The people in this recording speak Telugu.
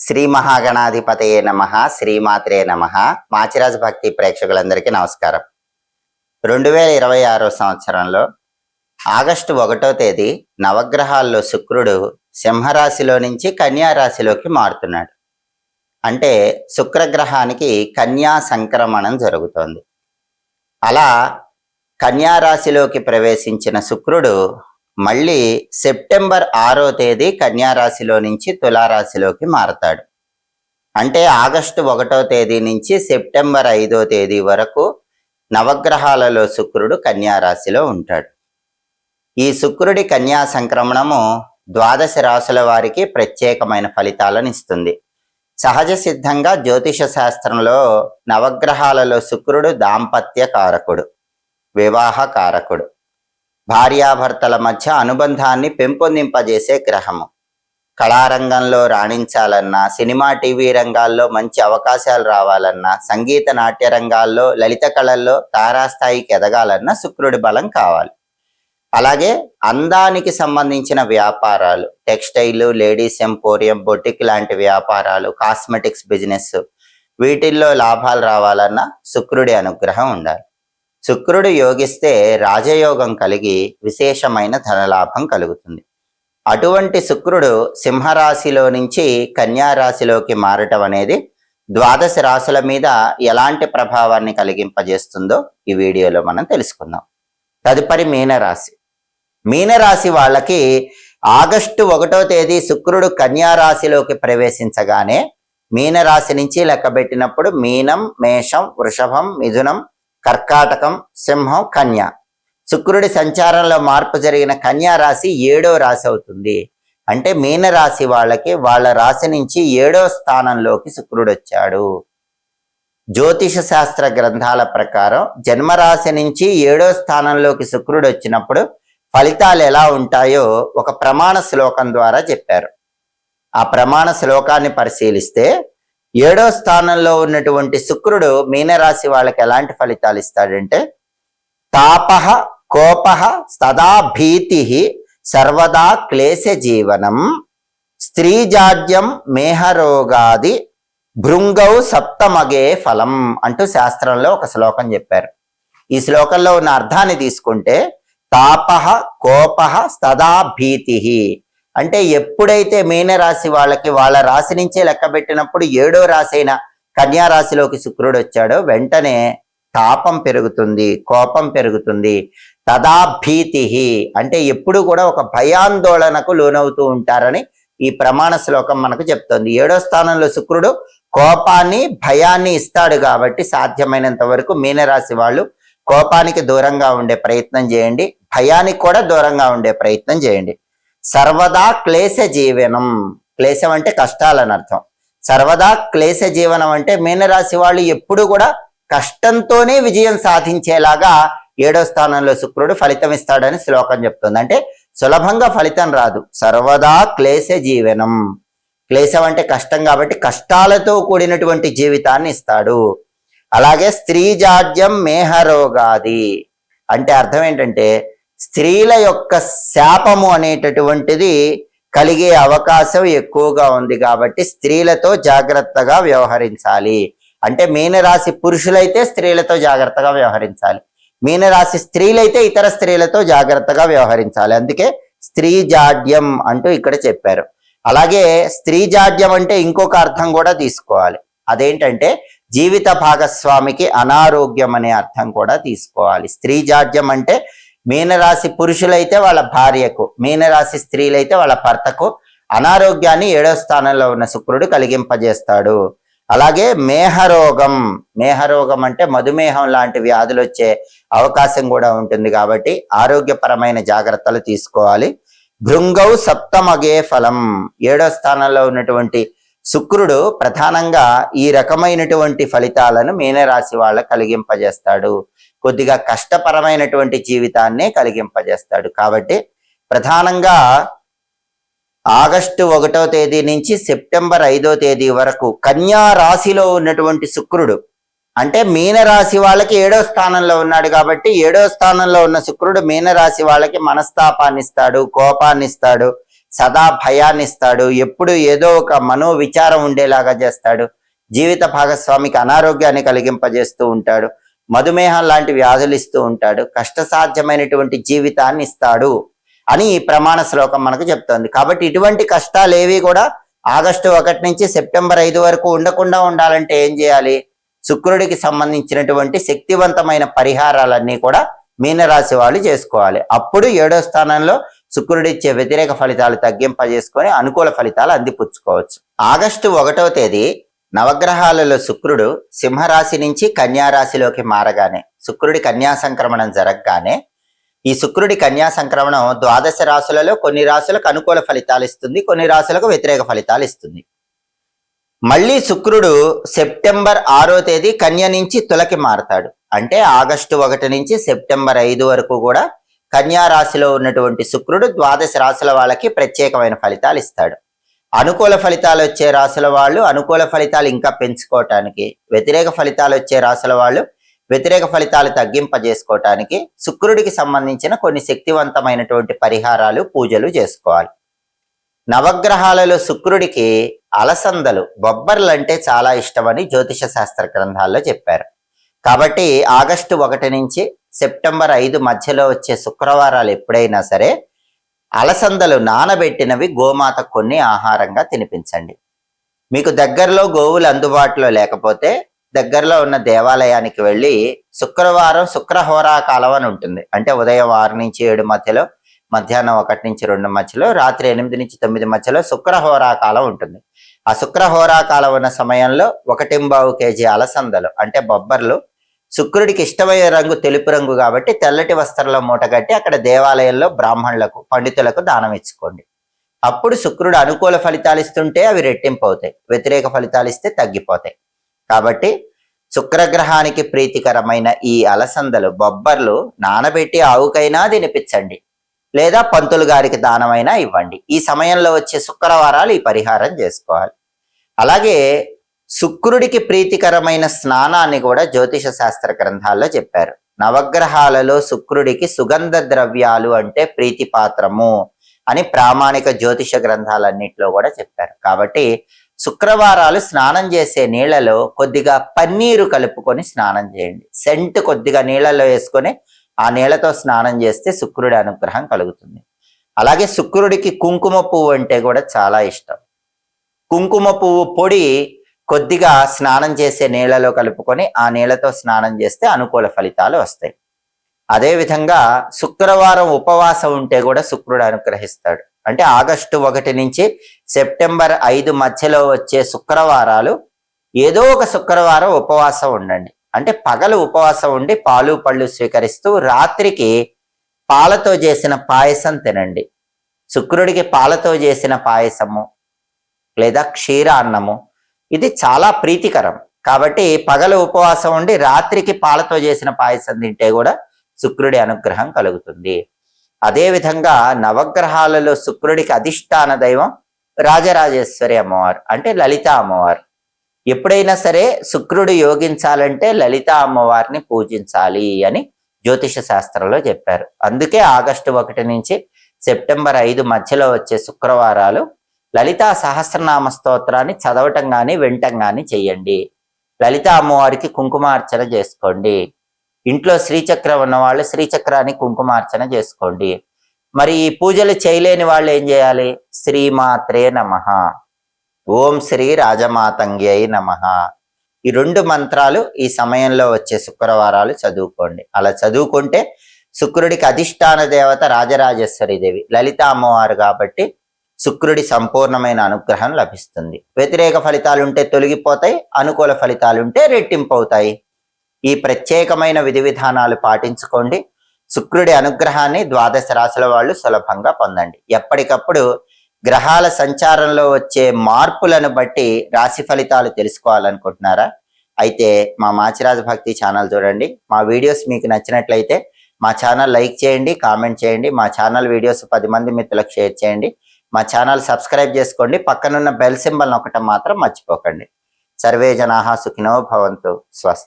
శ్రీ మహాగణాధిపతయే నమః, శ్రీమాత్రే నమః. మాచిరాజు భక్తి ప్రేక్షకులందరికీ నమస్కారం. 2026 సంవత్సరంలో ఆగస్టు 1వ తేదీ నవగ్రహాల్లో శుక్రుడు సింహరాశిలో నుంచి కన్యా రాశిలోకి మారుతున్నాడు. అంటే శుక్రగ్రహానికి కన్యా సంక్రమణం జరుగుతోంది. అలా కన్యా రాశిలోకి ప్రవేశించిన శుక్రుడు మళ్ళీ సెప్టెంబర్ 6వ తేదీ కన్యా రాశిలో నుంచి తులారాశిలోకి మారతాడు. అంటే ఆగస్టు 1వ తేదీ నుంచి సెప్టెంబర్ 5వ తేదీ వరకు నవగ్రహాలలో శుక్రుడు కన్యా రాశిలో ఉంటాడు. ఈ శుక్రుడి కన్యా సంక్రమణము 12 రాశుల వారికి ప్రత్యేకమైన ఫలితాలను ఇస్తుంది. సహజ సిద్ధంగా జ్యోతిష శాస్త్రంలో నవగ్రహాలలో శుక్రుడు దాంపత్య కారకుడు, వివాహ కారకుడు, భార్యాభర్తల మధ్య అనుబంధాన్ని పెంపొందింపజేసే గ్రహము. కళారంగంలో రాణించాలన్నా, సినిమా టీవీ రంగాల్లో మంచి అవకాశాలు రావాలన్నా, సంగీత నాట్య రంగాల్లో లలిత కళల్లో తారాస్థాయికి ఎదగాలన్నా శుక్రుడి బలం కావాలి. అలాగే అందానికి సంబంధించిన వ్యాపారాలు, టెక్స్టైల్, లేడీస్ ఎంపోరియం, బొటిక్ లాంటి వ్యాపారాలు, కాస్మెటిక్స్ బిజినెస్, వీటిల్లో లాభాలు రావాలన్నా శుక్రుడి అనుగ్రహం ఉండాలి. శుక్రుడు యోగిస్తే రాజయోగం కలిగి విశేషమైన ధనలాభం కలుగుతుంది. అటువంటి శుక్రుడు సింహరాశిలో నుంచి కన్యా రాశిలోకి మారటం అనేది 12 రాశుల మీద ఎలాంటి ప్రభావాన్ని కలిగింపజేస్తుందో ఈ వీడియోలో మనం తెలుసుకుందాం. తదుపరి మీనరాశి. మీనరాశి వాళ్ళకి ఆగస్టు 1వ తేదీ శుక్రుడు కన్యా రాశిలోకి ప్రవేశించగానే మీనరాశి నుంచి లెక్కబెట్టినప్పుడు మీనం, మేషం, వృషభం, మిథునం, కర్కాటకం, సింహం, కన్య. శుక్రుడి సంచారంలో మార్పు జరిగిన కన్యా రాశి 7వ రాశి అవుతుంది. అంటే మీనరాశి వాళ్ళకి వాళ్ళ రాశి నుంచి 7వ స్థానంలోకి శుక్రుడు వచ్చాడు. జ్యోతిష శాస్త్ర గ్రంథాల ప్రకారం జన్మరాశి నుంచి 7వ స్థానంలోకి శుక్రుడు వచ్చినప్పుడు ఫలితాలు ఎలా ఉంటాయో ఒక ప్రమాణ శ్లోకం ద్వారా చెప్పారు. ఆ ప్రమాణ శ్లోకాన్ని పరిశీలిస్తే 7వ స్థానంలో ఉన్నటువంటి శుక్రుడు మీనరాశి వాళ్ళకి ఎలాంటి ఫలితాలు ఇస్తాడంటే, తాపః కోపః సదా భీతి సర్వదా క్లేశ జీవనం స్త్రీజాడ్యం మేహరోగాది భృంగౌ సప్తమగే ఫలం అంటూ శాస్త్రంలో ఒక శ్లోకం చెప్పారు. ఈ శ్లోకంలో ఉన్న అర్థాన్ని తీసుకుంటే, తాపః కోపః సదా భీతి అంటే ఎప్పుడైతే మీనరాశి వాళ్ళకి వాళ్ళ రాశి నుంచే లెక్కబెట్టినప్పుడు 7వ రాశి అయిన కన్యా రాశిలోకి శుక్రుడు వచ్చాడో వెంటనే తాపం పెరుగుతుంది, కోపం పెరుగుతుంది. తదా భీతి అంటే ఎప్పుడు కూడా ఒక భయాందోళనకు లోనవుతూ ఉంటారని ఈ ప్రమాణ శ్లోకం మనకు చెప్తోంది. 7వ స్థానంలో శుక్రుడు కోపాన్ని, భయాన్ని ఇస్తాడు కాబట్టి సాధ్యమైనంత వరకు మీనరాశి వాళ్ళు కోపానికి దూరంగా ఉండే ప్రయత్నం చేయండి, భయానికి కూడా దూరంగా ఉండే ప్రయత్నం చేయండి. సర్వదా క్లేశ జీవనం, క్లేశం అంటే కష్టాలని అర్థం. సర్వదా క్లేశ జీవనం అంటే మీనరాశి వాళ్ళు ఎప్పుడు కూడా కష్టంతోనే విజయం సాధించేలాగా 7వ స్థానంలో శుక్రుడు ఫలితం ఇస్తాడని శ్లోకం చెప్తుంది. అంటే సులభంగా ఫలితం రాదు. సర్వదా క్లేశ జీవనం, క్లేశం అంటే కష్టం కాబట్టి కష్టాలతో కూడినటువంటి జీవితాన్ని ఇస్తాడు. అలాగే స్త్రీజాడ్యం మేహరోగాది అంటే అర్థం ఏంటంటే, స్త్రీల యొక్క శాపము అనేటటువంటిది కలిగే అవకాశం ఎక్కువగా ఉంది కాబట్టి స్త్రీలతో జాగ్రత్తగా వ్యవహరించాలి. అంటే మీనరాశి పురుషులైతే స్త్రీలతో జాగ్రత్తగా వ్యవహరించాలి, మీనరాశి స్త్రీలైతే ఇతర స్త్రీలతో జాగ్రత్తగా వ్యవహరించాలి. అందుకే స్త్రీజాడ్యం అంటూ ఇక్కడ చెప్పారు. అలాగే స్త్రీజాడ్యం అంటే ఇంకొక అర్థం కూడా తీసుకోవాలి. అదేంటంటే జీవిత భాగస్వామికి అనారోగ్యం అనే అర్థం కూడా తీసుకోవాలి. స్త్రీజాడ్యం అంటే మీనరాశి పురుషులైతే వాళ్ళ భార్యకు, మీనరాశి స్త్రీలైతే వాళ్ళ భర్తకు అనారోగ్యాన్ని 7వ స్థానంలో ఉన్న శుక్రుడు కలిగింపజేస్తాడు. అలాగే మేహరోగం, మేహరోగం అంటే మధుమేహం లాంటి వ్యాధులు వచ్చే అవకాశం కూడా ఉంటుంది కాబట్టి ఆరోగ్యపరమైన జాగ్రత్తలు తీసుకోవాలి. భృంగౌ సప్తమగే ఫలం, 7వ స్థానంలో ఉన్నటువంటి శుక్రుడు ప్రధానంగా ఈ రకమైనటువంటి ఫలితాలను మీనరాశి వాళ్ళకు కలిగింపజేస్తాడు. కొద్దిగా కష్టపరమైనటువంటి జీవితాన్నే కలిగింపజేస్తాడు. కాబట్టి ప్రధానంగా ఆగస్టు 1వ తేదీ నుంచి సెప్టెంబర్ 5వ తేదీ వరకు కన్యా రాశిలో ఉన్నటువంటి శుక్రుడు అంటే మీనరాశి వాళ్ళకి 7వ స్థానంలో ఉన్నాడు కాబట్టి 7వ స్థానంలో ఉన్న శుక్రుడు మీనరాశి వాళ్ళకి మనస్తాపాన్ని ఇస్తాడు, కోపాన్ని ఇస్తాడు, సదా భయాన్ని ఇస్తాడు, ఎప్పుడు ఏదో ఒక మనోవిచారం ఉండేలాగా చేస్తాడు, జీవిత భాగస్వామికి అనారోగ్యాన్ని కలిగింపజేస్తూ ఉంటాడు, మధుమేహం లాంటి వ్యాధులు ఇస్తూ ఉంటాడు, కష్టసాధ్యమైనటువంటి జీవితాన్ని ఇస్తాడు అని ఈ ప్రమాణ శ్లోకం మనకు చెప్తోంది. కాబట్టి ఇటువంటి కష్టాలు ఏవి కూడా ఆగస్టు 1 నుంచి సెప్టెంబర్ 5 వరకు ఉండకుండా ఉండాలంటే ఏం చేయాలి? శుక్రుడికి సంబంధించినటువంటి శక్తివంతమైన పరిహారాలన్నీ కూడా మీనరాశి వాళ్ళు చేసుకోవాలి. అప్పుడు 7వ స్థానంలో శుక్రుడిచ్చే వ్యతిరేక ఫలితాలు తగ్గింపజేసుకొని అనుకూల ఫలితాలు అందిపుచ్చుకోవచ్చు. ఆగస్టు 1వ తేదీ నవగ్రహాలలో శుక్రుడు సింహరాశి నుంచి కన్యారాశిలోకి మారగానే, శుక్రుడి కన్యా సంక్రమణం జరగగానే, ఈ శుక్రుడి కన్యా సంక్రమణం 12 రాశులలో కొన్ని రాశులకు అనుకూల ఫలితాలు ఇస్తుంది, కొన్ని రాశులకు వ్యతిరేక ఫలితాలు ఇస్తుంది. మళ్ళీ శుక్రుడు సెప్టెంబర్ 6వ తేదీ కన్య నుంచి తులకి మారతాడు. అంటే ఆగస్టు 1 నుంచి సెప్టెంబర్ 5 వరకు కూడా కన్యా రాశిలో ఉన్నటువంటి శుక్రుడు 12 రాశుల వాళ్ళకి ప్రత్యేకమైన ఫలితాలు ఇస్తాడు. అనుకూల ఫలితాలు వచ్చే రాశుల వాళ్ళు అనుకూల ఫలితాలు ఇంకా పెంచుకోవటానికి, వ్యతిరేక ఫలితాలు వచ్చే రాశుల వాళ్ళు వ్యతిరేక ఫలితాలు తగ్గింపజేసుకోవటానికి శుక్రుడికి సంబంధించిన కొన్ని శక్తివంతమైనటువంటి పరిహారాలు, పూజలు చేసుకోవాలి. నవగ్రహాలలో శుక్రుడికి అలసందలు, బొబ్బర్లు అంటే చాలా ఇష్టమని జ్యోతిష శాస్త్ర గ్రంథాల్లో చెప్పారు. కాబట్టి ఆగస్టు 1 నుంచి సెప్టెంబర్ 5 మధ్యలో వచ్చే శుక్రవారాలు ఎప్పుడైనా సరే అలసందలు నానబెట్టినవి గోమాత కొన్ని ఆహారంగా తినిపించండి. మీకు దగ్గరలో గోవులు అందుబాటులో లేకపోతే దగ్గరలో ఉన్న దేవాలయానికి వెళ్ళి శుక్రవారం శుక్రహోరా కాలం అని ఉంటుంది. అంటే ఉదయం 6 నుంచి 7 మధ్యలో, మధ్యాహ్నం 1 నుంచి 2 మధ్యలో, రాత్రి 8 నుంచి 9 మధ్యలో శుక్రహోరా కాలం ఉంటుంది. ఆ శుక్రహోరా కాలం ఉన్న సమయంలో 1.25 కేజీ అలసందలు అంటే బొబ్బర్లు, శుక్రుడికి ఇష్టమైన రంగు తెలుపు రంగు కాబట్టి తెల్లటి వస్త్రంలో మూటగట్టి అక్కడ దేవాలయంలో బ్రాహ్మణులకు, పండితులకు దానం ఇచ్చుకోండి. అప్పుడు శుక్రుడు అనుకూల ఫలితాలు ఇస్తుంటే అవి రెట్టింపు అవుతాయి, వ్యతిరేక ఫలితాలు ఇస్తే తగ్గిపోతాయి. కాబట్టి శుక్రగ్రహానికి ప్రీతికరమైన ఈ అలసందలు, బొబ్బర్లు నానబెట్టి ఆవుకైనా తినిపించండి, లేదా పంతులు గారికి దానమైనా ఇవ్వండి. ఈ సమయంలో వచ్చే శుక్రవారాలు ఈ పరిహారం చేసుకోవాలి. అలాగే శుక్రుడికి ప్రీతికరమైన స్నానాన్ని కూడా జ్యోతిష శాస్త్ర గ్రంథాల్లో చెప్పారు. నవగ్రహాలలో శుక్రుడికి సుగంధ ద్రవ్యాలు అంటే ప్రీతిపాత్రము అని ప్రామాణిక జ్యోతిష గ్రంథాలన్నింటిలో కూడా చెప్పారు. కాబట్టి శుక్రవారాలు స్నానం చేసే నీళ్లలో కొద్దిగా పన్నీరు కలుపుకొని స్నానం చేయండి. సెంట్ కొద్దిగా నీళ్లలో వేసుకొని ఆ నీళ్లతో స్నానం చేస్తే శుక్రుడి అనుగ్రహం కలుగుతుంది. అలాగే శుక్రుడికి కుంకుమ పువ్వు అంటే కూడా చాలా ఇష్టం. కుంకుమ పువ్వు పొడి కొద్దిగా స్నానం చేసే నీళ్లలో కలుపుకొని ఆ నీళ్లతో స్నానం చేస్తే అనుకూల ఫలితాలు వస్తాయి. అదేవిధంగా శుక్రవారం ఉపవాసం ఉంటే కూడా శుక్రుడు అనుగ్రహిస్తాడు. అంటే ఆగస్టు 1 నుంచి సెప్టెంబర్ 5 మధ్యలో వచ్చే శుక్రవారాలు ఏదో ఒక శుక్రవారం ఉపవాసం ఉండండి. అంటే పగలు ఉపవాసం ఉండి పాలు పళ్ళు స్వీకరిస్తూ రాత్రికి పాలతో చేసిన పాయసం తినండి. శుక్రుడికి పాలతో చేసిన పాయసము లేదా క్షీర అన్నము ఇది చాలా ప్రీతికరం. కాబట్టి పగలు ఉపవాసం ఉండి రాత్రికి పాలతో చేసిన పాయసం తింటే కూడా శుక్రుడి అనుగ్రహం కలుగుతుంది. అదేవిధంగా నవగ్రహాలలో శుక్రుడికి అధిష్టాన దైవం రాజరాజేశ్వరి అమ్మవారు అంటే లలిత అమ్మవారు. ఎప్పుడైనా సరే శుక్రుడు యోగించాలంటే లలిత అమ్మవారిని పూజించాలి అని జ్యోతిష శాస్త్రంలో చెప్పారు. అందుకే ఆగస్టు 1 నుంచి సెప్టెంబర్ 5 మధ్యలో వచ్చే శుక్రవారాలు లలితా సహస్రనామ స్తోత్రాన్ని చదవటం కానీ వినటం కానీ చెయ్యండి. లలిత అమ్మవారికి కుంకుమార్చన చేసుకోండి. ఇంట్లో శ్రీచక్రం ఉన్న వాళ్ళు శ్రీచక్రాన్ని కుంకుమార్చన చేసుకోండి. మరి ఈ పూజలు చేయలేని వాళ్ళు ఏం చేయాలి? శ్రీమాత్రే నమః, ఓం శ్రీ రాజమాతంగ్యై నమః, ఈ 2 మంత్రాలు ఈ సమయంలో వచ్చే శుక్రవారాలు చదువుకోండి. అలా చదువుకుంటే శుక్రుడికి అధిష్టాన దేవత రాజరాజేశ్వరి దేవి లలిత అమ్మవారు కాబట్టి శుక్రుడి సంపూర్ణమైన అనుగ్రహం లభిస్తుంది. వ్యతిరేక ఫలితాలుంటే తొలగిపోతాయి, అనుకూల ఫలితాలుంటే రెట్టింపు అవుతాయి. ఈ ప్రత్యేకమైన విధి విధానాలు పాటించుకోండి. శుక్రుడి అనుగ్రహాన్ని 12 రాశుల వాళ్ళు సులభంగా పొందండి. ఎప్పటికప్పుడు గ్రహాల సంచారంలో వచ్చే మార్పులను బట్టి రాశి ఫలితాలు తెలుసుకోవాలనుకుంటున్నారా? అయితే మా మాచిరాజు భక్తి ఛానల్ చూడండి. మా వీడియోస్ మీకు నచ్చినట్లయితే మా ఛానల్ లైక్ చేయండి, కామెంట్ చేయండి. మా ఛానల్ వీడియోస్ 10 మంది మిత్రులకు షేర్ చేయండి. మా ఛానల్ సబ్స్క్రైబ్ చేసుకోండి. పక్కనున్న బెల్ సింబల్ నొక్కటం మాత్రం మర్చిపోకండి. సర్వే జనాః సుఖినో భవంతు. స్వస్తి.